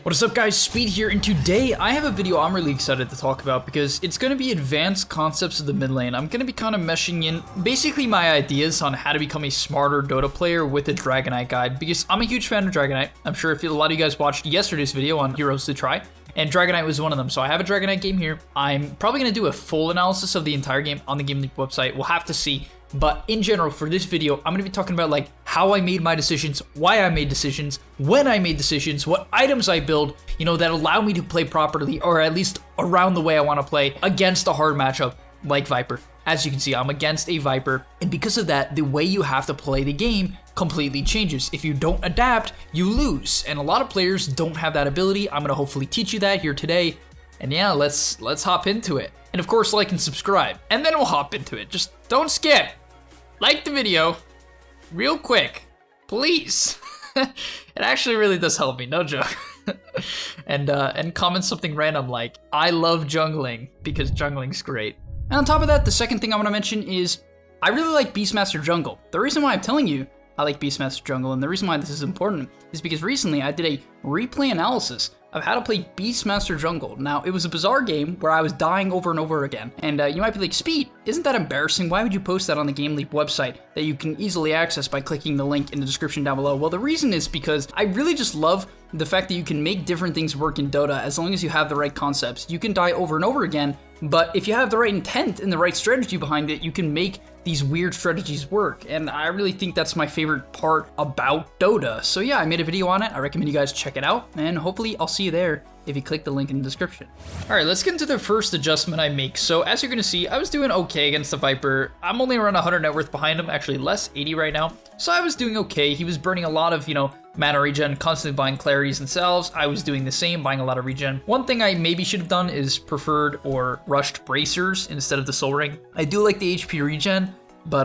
What is up guys, Speed here, and today I have a video I'm really excited to talk about because it's going to be advanced concepts of the mid lane. I'm going to be kind of meshing in basically my ideas on how to become a smarter Dota player with a Dragonite guide, because I'm a huge fan of Dragonite. I'm sure if a lot of you guys watched yesterday's video on Heroes to Try, and Dragonite was one of them. So I have a Dragonite game here. I'm probably going to do a full analysis of the entire game on the gameleap website. We'll have to see. But in general, for this video, I'm going to be talking about like how I made my decisions, why I made decisions, when I made decisions, what items I build, that allow me to play properly, or at least around the way I want to play against a hard matchup like Viper. As you can see, I'm against a Viper, and because of that, the way you have to play the game completely changes. If you don't adapt, you lose, and a lot of players don't have that ability. I'm going to hopefully teach you that here today, and yeah, let's hop into it. And of course, like and subscribe, and then we'll hop into it. Just don't skip. Like the video real quick, please. It actually really does help me, no joke. and comment something random like, I love jungling, because jungling's great. And on top of that, the second thing I want to mention is I really like Beastmaster Jungle. The reason why I'm telling you I like Beastmaster Jungle, and the reason why this is important, is because recently I did a replay analysis of how to play Beastmaster Jungle. Now, it was a bizarre game where I was dying over and over again. And you might be like, Speed, isn't that embarrassing? Why would you post that on the gameleap website that you can easily access by clicking the link in the description down below? Well, the reason is because I really just love the fact that you can make different things work in Dota as long as you have the right concepts. You can die over and over again, but if you have the right intent and the right strategy behind it, you can make these weird strategies work. And I really think that's my favorite part about Dota. So yeah, I made a video on it. I recommend you guys check it out, and hopefully I'll see you there if you click the link in the description. All right, let's get into the first adjustment I make. So as you're gonna see, I was doing okay against the Viper. I'm only around 100 net worth behind him, actually less, 80 right now. So I was doing okay. He was burning a lot of, mana regen, constantly buying clarities and salves. I was doing the same, buying a lot of regen. One thing I maybe should have done is preferred or rushed bracers instead of the soul ring. I do like the HP regen, but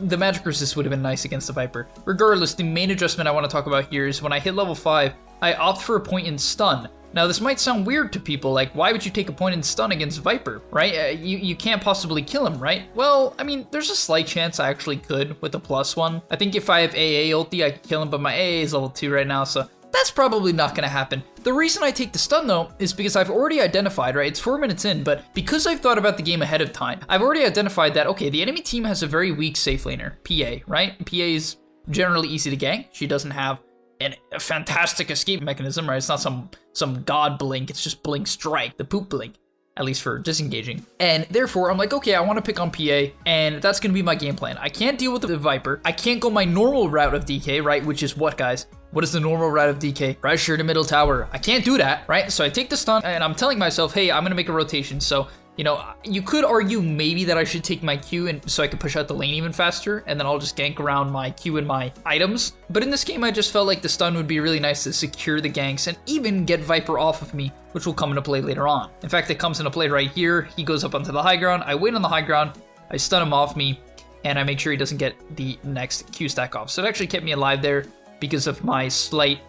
the magic resist would have been nice against the Viper. Regardless, the main adjustment I want to talk about here is when I hit level 5, I opt for a point in stun. Now, this might sound weird to people, like, why would you take a point in stun against Viper, right? You can't possibly kill him, right? Well, I mean, there's a slight chance I actually could with a +1. I think if I have AA ulti, I could kill him, but my AA is level 2 right now, so that's probably not gonna happen. The reason I take the stun, though, is because I've already identified, right? It's 4 minutes in, but because I've thought about the game ahead of time, I've already identified that, okay, the enemy team has a very weak safe laner, PA, right? PA is generally easy to gank. She doesn't have a fantastic escape mechanism, right? It's not some god blink, it's just blink strike, the poop blink, at least for disengaging. And therefore, I'm like, okay, I want to pick on PA, and that's going to be my game plan. I can't deal with the Viper. I can't go my normal route of DK, right? Which is what, guys? What is the normal route of DK? Pressure to middle tower. I can't do that, right? So I take the stun, and I'm telling myself, hey, I'm going to make a rotation. So, you could argue maybe that I should take my Q and so I could push out the lane even faster, and then I'll just gank around my Q and my items. But in this game, I just felt like the stun would be really nice to secure the ganks and even get Viper off of me, which will come into play later on. In fact, it comes into play right here. He goes up onto the high ground. I wait on the high ground. I stun him off me, and I make sure he doesn't get the next Q stack off. So it actually kept me alive there because of my slight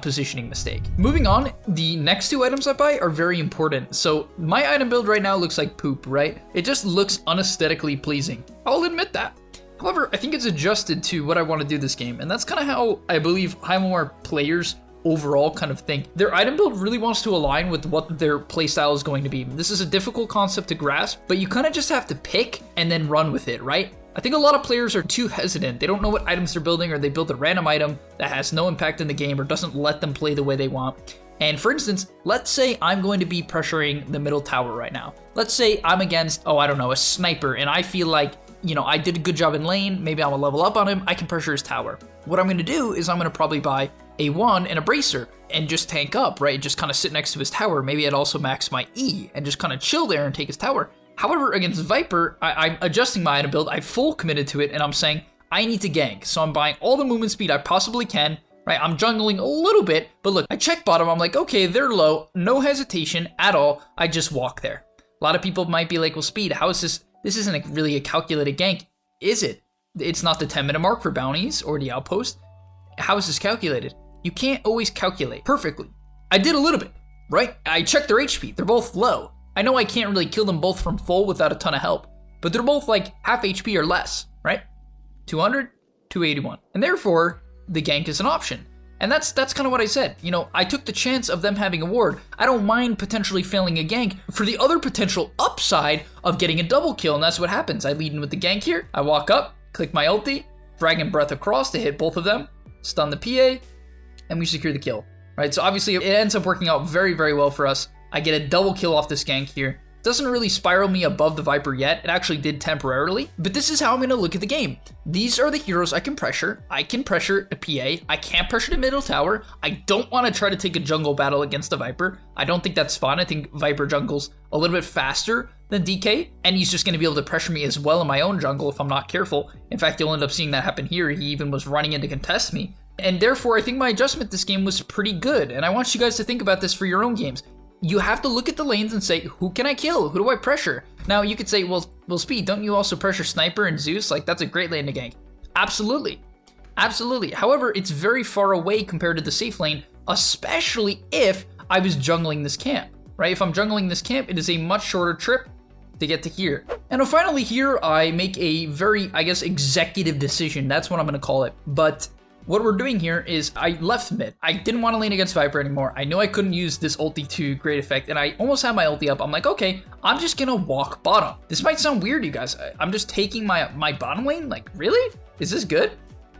positioning mistake. Moving on, the next two items I buy are very important. So my item build right now looks like poop, right? It just looks unaesthetically pleasing. I'll admit that. However, I think it's adjusted to what I want to do this game, and that's kind of how I believe more players overall kind of think. Their item build really wants to align with what their playstyle is going to be. This is a difficult concept to grasp, but you kind of just have to pick and then run with it, right? I think a lot of players are too hesitant. They don't know what items they're building, or they build a random item that has no impact in the game or doesn't let them play the way they want. And for instance, let's say I'm going to be pressuring the middle tower right now. Let's say I'm against, a sniper, and I feel like, I did a good job in lane, maybe I'm a level up on him, I can pressure his tower. What I'm gonna do is I'm gonna probably buy a 1 and a bracer and just tank up, right? Just kind of sit next to his tower. Maybe I'd also max my E and just kind of chill there and take his tower. However, against Viper, I'm adjusting my item build, I full committed to it, and I'm saying, I need to gank. So I'm buying all the movement speed I possibly can, right? I'm jungling a little bit, but look, I check bottom, I'm like, okay, they're low, no hesitation at all, I just walk there. A lot of people might be like, well, Speed, how is this? This isn't really a calculated gank, is it? It's not the 10-minute mark for bounties or the outpost. How is this calculated? You can't always calculate perfectly. I did a little bit, right? I checked their HP, they're both low. I know I can't really kill them both from full without a ton of help, but they're both like half HP or less, right? 200, 281. And therefore, the gank is an option. And that's kind of what I said. You know, I took the chance of them having a ward. I don't mind potentially failing a gank for the other potential upside of getting a double kill, and that's what happens. I lead in with the gank here. I walk up, click my ulti, Dragon Breath across to hit both of them, stun the PA, and we secure the kill. Right, so obviously it ends up working out very, very well for us. I get a double kill off this gank here. Doesn't really spiral me above the Viper yet. It actually did temporarily, but this is how I'm going to look at the game. These are the heroes I can pressure. I can pressure a PA. I can't pressure the middle tower. I don't want to try to take a jungle battle against a Viper. I don't think that's fun. I think Viper jungle's a little bit faster than DK, and he's just going to be able to pressure me as well in my own jungle if I'm not careful. In fact, you'll end up seeing that happen here. He even was running in to contest me. And therefore, I think my adjustment this game was pretty good, and I want you guys to think about this for your own games. You have to look at the lanes and say, who can I kill? Who do I pressure? Now, you could say, well, Speed, don't you also pressure Sniper and Zeus? Like, that's a great lane to gank. Absolutely. Absolutely. However, it's very far away compared to the safe lane, especially if I was jungling this camp, right? If I'm jungling this camp, it is a much shorter trip to get to here. And finally here, I make a very, I guess, executive decision. That's what I'm going to call it. But what we're doing here is I left mid. I didn't want to lane against Viper anymore. I knew I couldn't use this ulti to great effect, and I almost had my ulti up. I'm like, okay, I'm just gonna walk bottom. This might sound weird, you guys. I'm just taking my bottom lane? Like, really? Is this good?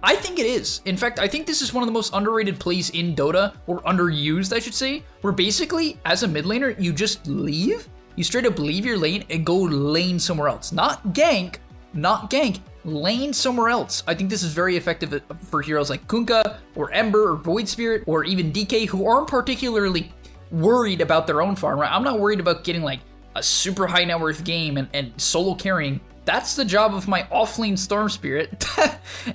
I think it is. In fact, I think this is one of the most underrated plays in Dota, or underused, I should say, where basically, as a mid laner, you just leave. You straight up leave your lane and go lane somewhere else. Not gank, lane somewhere else. I think this is very effective for heroes like Kunkka or Ember or Void Spirit or even DK who aren't particularly worried about their own farm, right? I'm not worried about getting like a super high net worth game and solo carrying. That's the job of my offlane Storm Spirit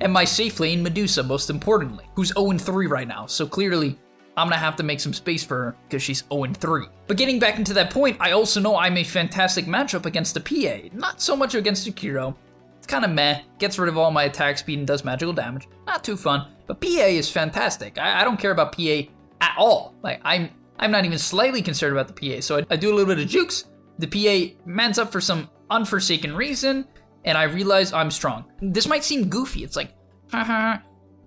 and my safe lane Medusa, most importantly, who's 0-3 right now. So clearly I'm gonna have to make some space for her because she's 0-3. But getting back into that point, I also know I'm a fantastic matchup against the PA. Not so much against Akiro. It's kind of meh, gets rid of all my attack speed and does magical damage. Not too fun, but PA is fantastic. I don't care about PA at all. Like, I'm not even slightly concerned about the PA, so I do a little bit of jukes. The PA mans up for some unforsaken reason, and I realize I'm strong. This might seem goofy, it's like, haha,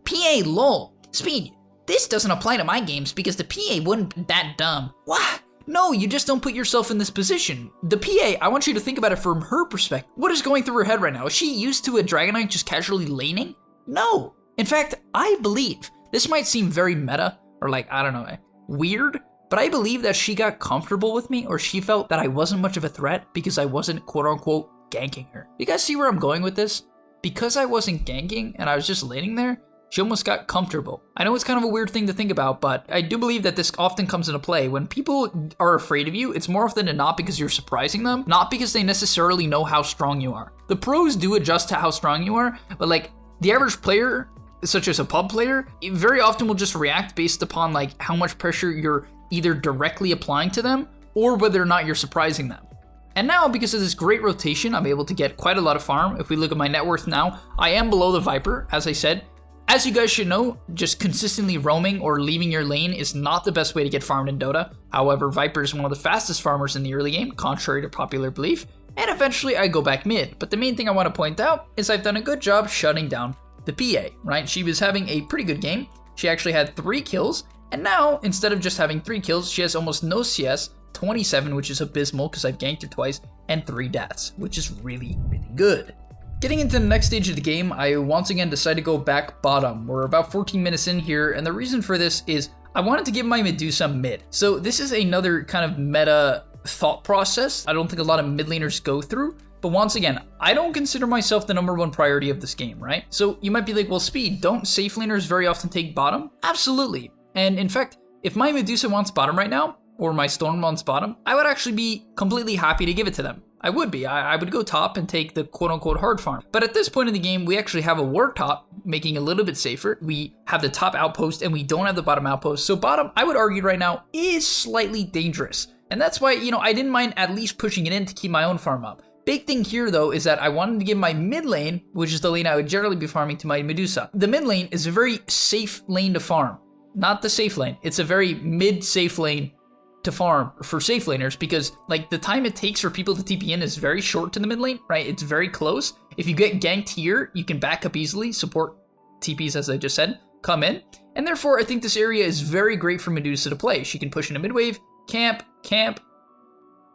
PA lol, Speed, this doesn't apply to my games because the PA wouldn't be that dumb. What? No, you just don't put yourself in this position. The PA, I want you to think about it from her perspective. What is going through her head right now? Is she used to a Dragonite just casually laning? No. In fact, I believe, this might seem very meta, or like, I don't know, weird, but I believe that she got comfortable with me, or she felt that I wasn't much of a threat because I wasn't quote-unquote ganking her. You guys see where I'm going with this? Because I wasn't ganking and I was just laning there, she almost got comfortable. I know it's kind of a weird thing to think about, but I do believe that this often comes into play. When people are afraid of you, it's more often than not because you're surprising them, not because they necessarily know how strong you are. The pros do adjust to how strong you are, but like the average player, such as a pub player, very often will just react based upon like how much pressure you're either directly applying to them or whether or not you're surprising them. And now, because of this great rotation, I'm able to get quite a lot of farm. If we look at my net worth now, I am below the Viper, as I said. As you guys should know, just consistently roaming or leaving your lane is not the best way to get farmed in Dota. However, Viper is one of the fastest farmers in the early game, contrary to popular belief, and eventually I go back mid. But the main thing I want to point out is I've done a good job shutting down the PA, right? She was having a pretty good game. She actually had 3 kills, and now, instead of just having 3 kills, she has almost no CS, 27, which is abysmal because I've ganked her twice, and 3 deaths, which is really, really good. Getting into the next stage of the game, I once again decided to go back bottom. We're about 14 minutes in here, and the reason for this is I wanted to give my Medusa mid. So this is another kind of meta thought process I don't think a lot of mid laners go through. But once again, I don't consider myself the #1 priority of this game, right? So you might be like, well, Speed, don't safe laners very often take bottom? Absolutely. And in fact, if my Medusa wants bottom right now, or my Storm wants bottom, I would actually be completely happy to give it to them. I would be. I would go top and take the quote-unquote hard farm. But at this point in the game, we actually have a ward top, making it a little bit safer. We have the top outpost, and we don't have the bottom outpost. So bottom, I would argue right now, is slightly dangerous. And that's why, you know, I didn't mind at least pushing it in to keep my own farm up. Big thing here, though, is that I wanted to give my mid lane, which is the lane I would generally be farming, to my Medusa. The mid lane is a very safe lane to farm. Not the safe lane. It's a very mid-safe lane to farm for safe laners because like the time it takes for people to TP in is very short to the mid lane, right? It's very close. If you get ganked here, you can back up easily, support TPs as I just said, come in. And therefore, I think this area is very great for Medusa to play. She can push into mid-wave, camp,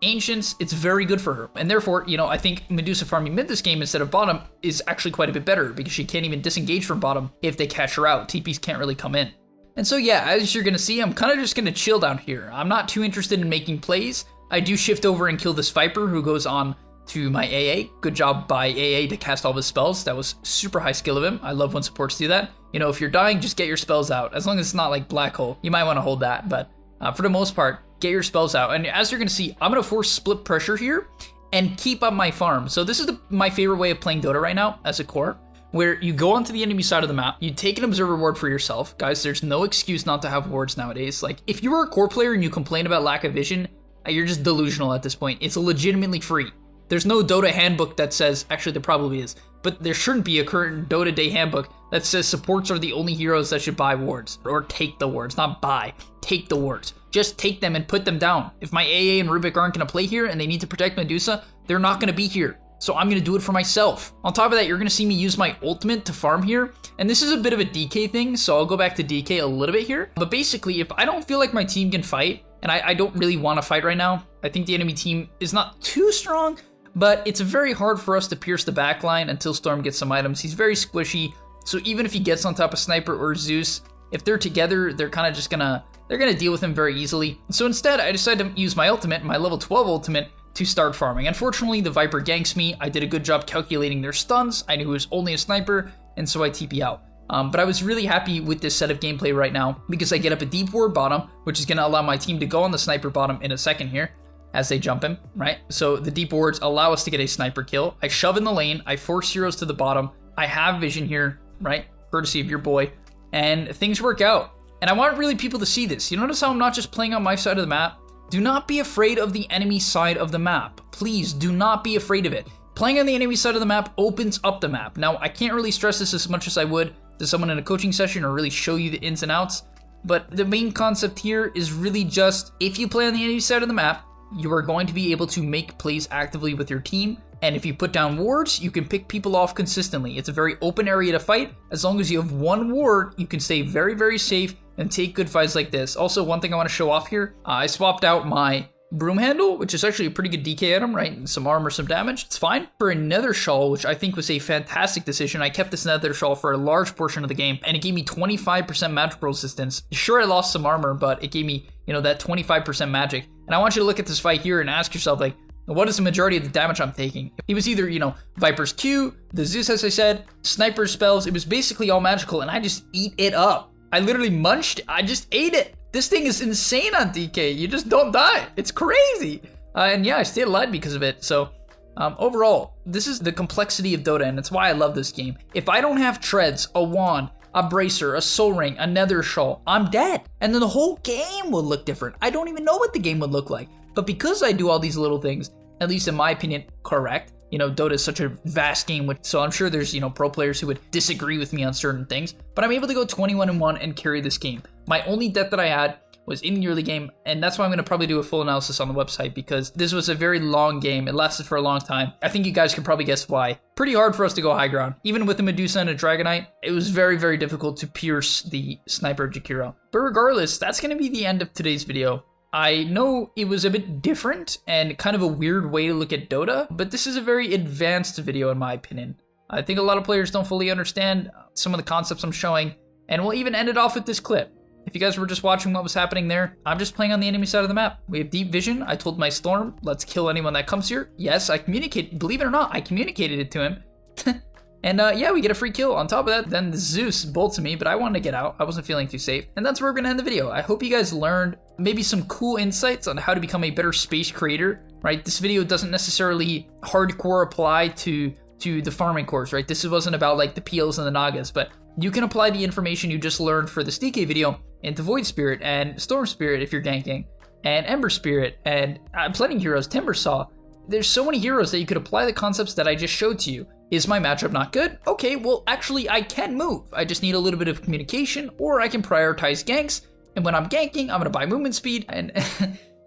Ancients, it's very good for her. And therefore, you know, I think Medusa farming mid this game instead of bottom is actually quite a bit better because she can't even disengage from bottom if they catch her out. TPs can't really come in. And so yeah, as you're gonna see, I'm kind of just gonna chill down here. I'm not too interested in making plays. I do shift over and kill this Viper who goes on to my AA. Good job by AA to cast all his spells. That was super high skill of him. I love when supports do that. You know, if you're dying, just get your spells out. As long as it's not like Black Hole, you might want to hold that. But for the most part, get your spells out. And as you're going to see, I'm going to force split pressure here and keep up my farm. So this is my favorite way of playing Dota right now as a core, where you go onto the enemy side of the map, you take an observer ward for yourself. Guys, there's no excuse not to have wards nowadays. Like, if you were a core player and you complain about lack of vision, you're just delusional at this point. It's legitimately free. There's no Dota handbook that says, actually there probably is, but there shouldn't be a current Dota Day handbook that says supports are the only heroes that should buy wards, or take the wards, not buy, take the wards. Just take them and put them down. If my AA and Rubik aren't gonna play here and they need to protect Medusa, they're not gonna be here. So I'm gonna do it for myself. On top of that, you're gonna see me use my ultimate to farm here. And this is a bit of a DK thing, so I'll go back to DK a little bit here. But basically, if I don't feel like my team can fight, and I don't really wanna fight right now, I think the enemy team is not too strong, but it's very hard for us to pierce the backline until Storm gets some items. He's very squishy, so even if he gets on top of Sniper or Zeus, if they're together, they're kind of just they're gonna deal with him very easily. So instead, I decided to use my ultimate, my level 12 ultimate, to start farming. Unfortunately, the Viper ganks me. I did a good job calculating their stuns. I knew it was only a sniper, and so I TP out. But I was really happy with this set of gameplay right now because I get up a deep ward bottom, which is gonna allow my team to go on the sniper bottom in a second here as they jump him, right? So the deep wards allow us to get a sniper kill. I shove in the lane, I force heroes to the bottom. I have vision here, right? Courtesy of your boy, and things work out. And I want really people to see this. You notice how I'm not just playing on my side of the map? Do not be afraid of the enemy side of the map. Please do not be afraid of it. Playing on the enemy side of the map opens up the map. Now, I can't really stress this as much as I would to someone in a coaching session or really show you the ins and outs, but the main concept here is really just, if you play on the enemy side of the map, you are going to be able to make plays actively with your team. And if you put down wards, you can pick people off consistently. It's a very open area to fight. As long as you have one ward, you can stay very, very safe and take good fights like this. Also, one thing I want to show off here, I swapped out my broom handle, which is actually a pretty good DK item, right? And some armor, some damage, it's fine. For a nether shawl, which I think was a fantastic decision, I kept this nether shawl for a large portion of the game, and it gave me 25% magical resistance. Sure, I lost some armor, but it gave me, you know, that 25% magic. And I want you to look at this fight here and ask yourself, like, what is the majority of the damage I'm taking? It was either, you know, Viper's Q, the Zeus, as I said, Sniper's spells. It was basically all magical, and I just eat it up. I literally munched, I just ate it. This thing is insane on DK. You just don't die. It's crazy. And yeah, I stayed alive because of it. So overall, this is the complexity of Dota, and it's why I love this game. If I don't have treads, a wand, a bracer, a soul ring, a nether shawl, I'm dead. And then the whole game will look different. I don't even know what the game would look like. But because I do all these little things, at least in my opinion, correct. You know, Dota is such a vast game, so I'm sure there's, you know, pro players who would disagree with me on certain things, but I'm able to go 21-1 and carry this game. My only death that I had was in the early game, and that's why I'm going to probably do a full analysis on the website, because this was a very long game. It lasted for a long time. I think you guys can probably guess why. Pretty hard for us to go high ground. Even with a Medusa and a Dragonite, it was very, very difficult to pierce the Sniper Jakiro. But regardless, that's going to be the end of today's video. I know it was a bit different and kind of a weird way to look at Dota, but this is a very advanced video in my opinion. I think a lot of players don't fully understand some of the concepts I'm showing, and we'll even end it off with this clip. If you guys were just watching what was happening there, I'm just playing on the enemy side of the map. We have deep vision. I told my Storm, let's kill anyone that comes here. Yes, I communicated, believe it or not, I communicated it to him. And yeah, we get a free kill. On top of that, then the Zeus bolts me, but I wanted to get out. I wasn't feeling too safe. And that's where we're gonna end the video. I hope you guys learned maybe some cool insights on how to become a better space creator, right? This video doesn't necessarily hardcore apply to the farming course, right? This wasn't about like the PLs and the Nagas, but you can apply the information you just learned for this DK video into Void Spirit and Storm Spirit if you're ganking, and Ember Spirit, and plenty heroes, Timber Saw. There's so many heroes that you could apply the concepts that I just showed to you. Is my matchup not good? Okay, well, actually, I can move. I just need a little bit of communication, or I can prioritize ganks. And when I'm ganking, I'm gonna buy movement speed. And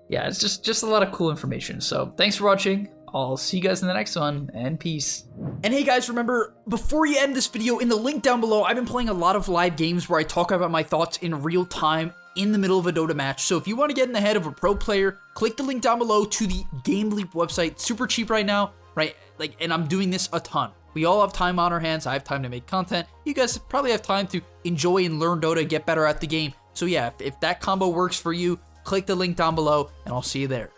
yeah, it's just a lot of cool information. So thanks for watching. I'll see you guys in the next one, and peace. And hey guys, remember, before you end this video, in the link down below, I've been playing a lot of live games where I talk about my thoughts in real time in the middle of a Dota match. So if you want to get in the head of a pro player, click the link down below to the gameleap website. Super cheap right now, right? And I'm doing this a ton. We all have time on our hands. I have time to make content. You guys probably have time to enjoy and learn Dota, get better at the game. So yeah, if that combo works for you, click the link down below, and I'll see you there.